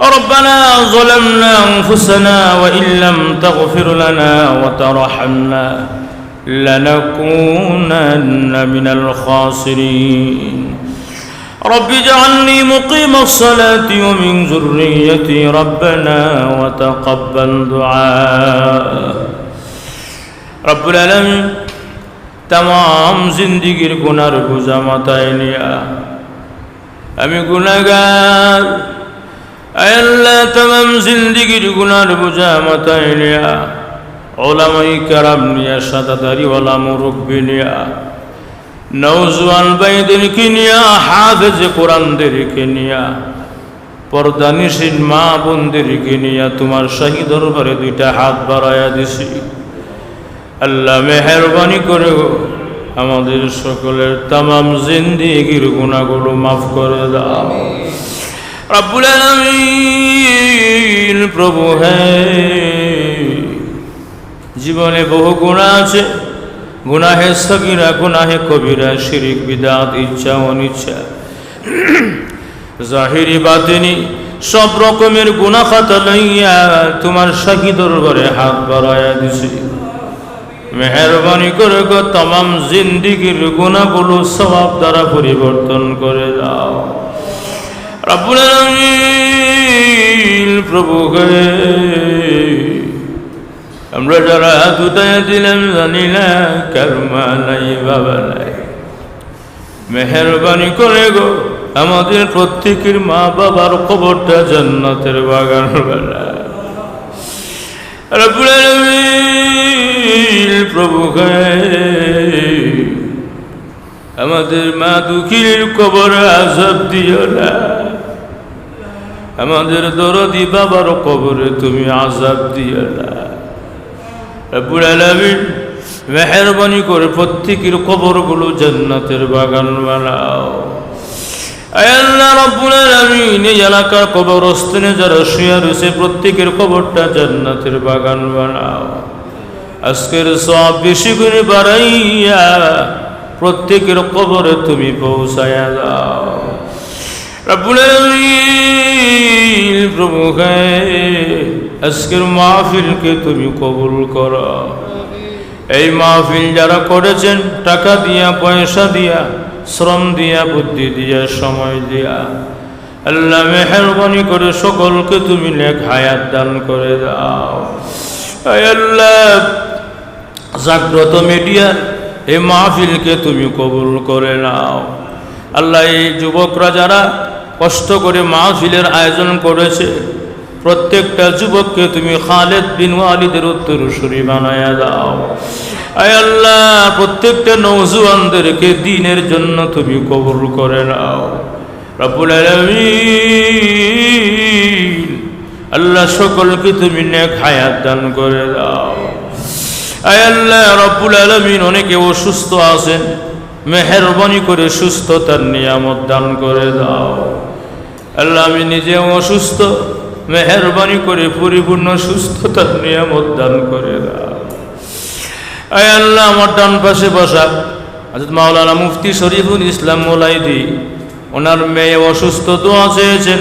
ربنا ظلمنا أنفسنا وإن لم تغفر لنا وترحمنا لنكونن من الخاسرين رب اجعلني مقيم الصلاة ومن ذريتي ربنا وتقبل دعاء رب العالمين तमाम जिंदगीर गुनार बोझा माथाय निया আমি গুনাহগার আয় আল্লাহ तमाम जिंदगीर गुनार बोझा माथाय निया उलामाए केराम निया शादादारी वाला मुरब्बी निया नौजवान भाईदेরকে নিয়া হাফেজ কোরআনদেরকে নিয়া পর্দানিশীন মা বোনদেরকে নিয়া তোমার শাহী দরবারে দুইটা হাত বাড়ায়া দিছি আল্লাহ মেহেরবানি করে আমাদের সকলের तमाम জিন্দেগীর গুনাহগুলো maaf করে দাও রব্বুল আলামিন প্রভু হে জীবনে বহু গুনাহ আছে গুনাহে সগীরা গুনাহে কবিরা শিরক বিদআত ইচ্ছা অনিচ্ছা জাহিরি বাতিনি সব রকমের গুনাহ খাতা লইয়া তোমার শাহী দরবারে হাত বাড়ায়া দিছি মেহেরবানি করে গো तमाम জিন্দেগীর গুনাহগুলো সওয়াব দ্বারা পরিবর্তন করে দাও রব্বুল আলামিন প্রভু হে আমরা যারা হাত উঠাইয়া দিলাম জানি না কার মা নাই বাবা নাই মেহেরবানি করে গো আমাদের প্রত্যেকের মা বাবার কবরটা জান্নাতের বাগান বানাও রব্বুল আলামিন প্রভু হে আমাদের মা দুঃখীর কবরে আযাব দিও না আমাদের দরদি বাবার কবরে তুমি আযাব দিও না রব্বুল আলামিন মেহেরবানি করে প্রত্যেকের কবরগুলো জান্নাতের বাগান বানাও আয় আল্লাহ রব্বুল আলামিন এই এলাকার কবরস্থানে যারা শুয়ে রয়েছে প্রত্যেকের কবরটা জান্নাতের বাগান বানাও আজকের সওয়াব বেশি করে বাড়াইয়া প্রত্যেকের কবরে তুমি পৌঁছায়া দাও রব্বুল আলামিন প্রভু হে আজকের মাহফিলকে তুমি কবুল করো এই মাহফিল যারা করেছেন টাকা দিয়া পয়সা দিয়া শ্রম দিয়া বুদ্ধি দিয়া সময় দিয়া আল্লাহ মেহেরবানি করে সকলকে তুমি নেক হায়াত দান করে দাও আয় আল্লাহ জাগ্রত মিডিয়া এই মাহফিলকে তুমি কবুল করে নাও আল্লাহ এই যুবকরা যারা কষ্ট করে মাহফিলের আয়োজন করেছে প্রত্যেকটা যুবককে তুমি খালেদ বিন ওয়ালিদের উত্তরসূরি বানায়া দাও আয় আল্লাহ প্রত্যেকটা নওজওয়ানদেরকে দ্বীনের জন্য তুমি কবুল করে নাও রব্বুল আলামিন আল্লাহ সকলকে তুমি নেক হায়াত দান করে দাও আয় আল্লাহ রব্বুল আলামিন অনেকে অসুস্থ আছেন মেহেরবানি করে সুস্থতার নিয়ামত দান করে দাও আল্লাহ আমি নিজে অসুস্থ মেহেরবানি করে পরিপূর্ণ সুস্থতার নিয়ামত দান করে দাও আয় আল্লাহ আমার ডান পাশে বসা হযরত মাওলানা মুফতি শরীফুল ইসলাম মোলাইদি ওনার মেয়ে অসুস্থ দোয়া চেয়েছেন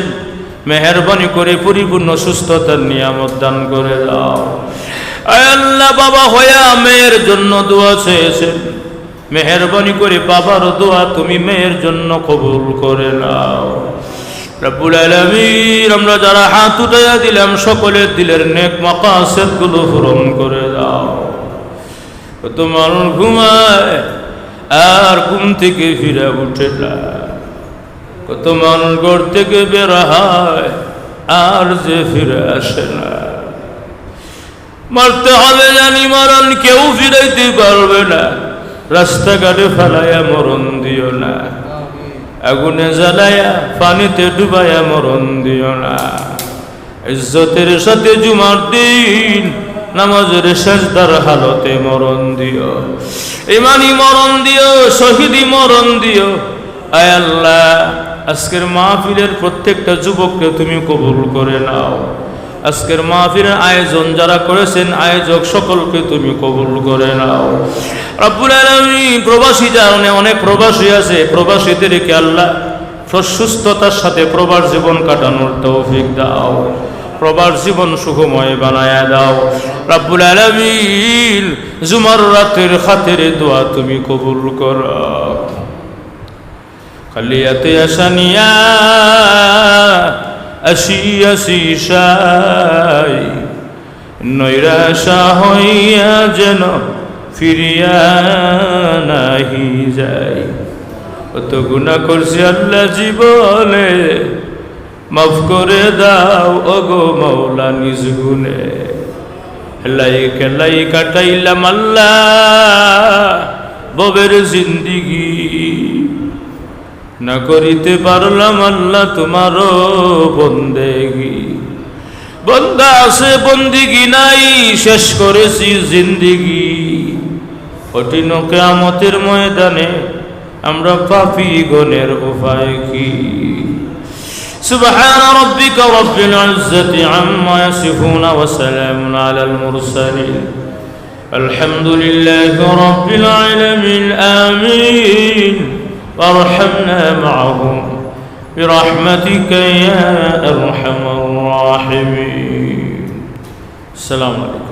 মেহেরবানি করে পরিপূর্ণ সুস্থতার নিয়ামত দান করে দাও আয় আল্লাহ বাবা হইয়া মেয়ের জন্য দোয়া চেয়েছেন মেহেরবানি করে বাবার দোয়া তুমি মেয়ের জন্য কবুল করে নাও রব্বুল আলামিন আমরা যারা হাত উঠাইয়া দিলাম সকলের দিলের নেক মাকাসিদগুলো পূরণ করে দাও কত মানুষ ঘুমায় আর ঘুম থেকে ফিরে উঠে না কত মানুষ ঘর থেকে বের হয় আর যে ফিরে আসে না মরতে হবে জানি মরণ কেউ ফিরাইতে পারবে না রাস্তাঘাটে ফেলাইয়া মরণ দিও না আগুনে জ্বালায়া পানিতে ডুবাইয়া মরণ দিও না ইজ্জতের সাথে জুমার দিন নামাজের সেজদার হালতে মরণ দিও ইমানি মরণ দিও শহীদি মরণ দিও আয় আল্লাহ আজকের মাহফিলের প্রত্যেকটা যুবককে তুমি কবুল করে নাও আজকের মাহফিলের আয়োজন যারা করেছেন আয়োজক সকলকে তুমি কবুল করে নাও রব্বুল আলামিন প্রবাসী জানে অনেক প্রবাসী আছে প্রবাসীদেরকে আল্লাহ সুস্থতার সাথে প্রবাস জীবন কাটানোর তৌফিক দাও, প্রবাস জীবন সুখময় বানায়া দাও রব্বুল আলামিন। জুমার রাতের খাতিরে দোয়া তুমি কবুল করো। খালিয়াতে আসানিয়া আসি সাই, নৈরাশা হইয়া যেন ফিরিয়া নাহি যাই। কত গুনাহ করছি আল্লাহ জীবনে, মাফ করে দাও ওগো মাওলা নিজ গুণে। হেলাই খেলাই কাটাইলাম আল্লাহ ববের জিন্দিগি, না করিতে পারলাম আল্লাহ তোমারও বন্দেগি। বন্দা আছে বন্দিগি নাই, শেষ করেছি জিন্দিগি। কঠিন কিয়ামতের ময়দানে আমরা পাপী গণের উপায় কি? সুবহান রাব্বিকা রাব্বিল ইজ্জাতি আম্মা ইয়াসিফুন ওয়া সালামুন আলাল মুরসালিন, আলহামদুলিল্লাহি রাব্বিল আলামিন। আমিন। وارحمنا معهم برحمتك يا أرحم الراحمين. السلام عليكم.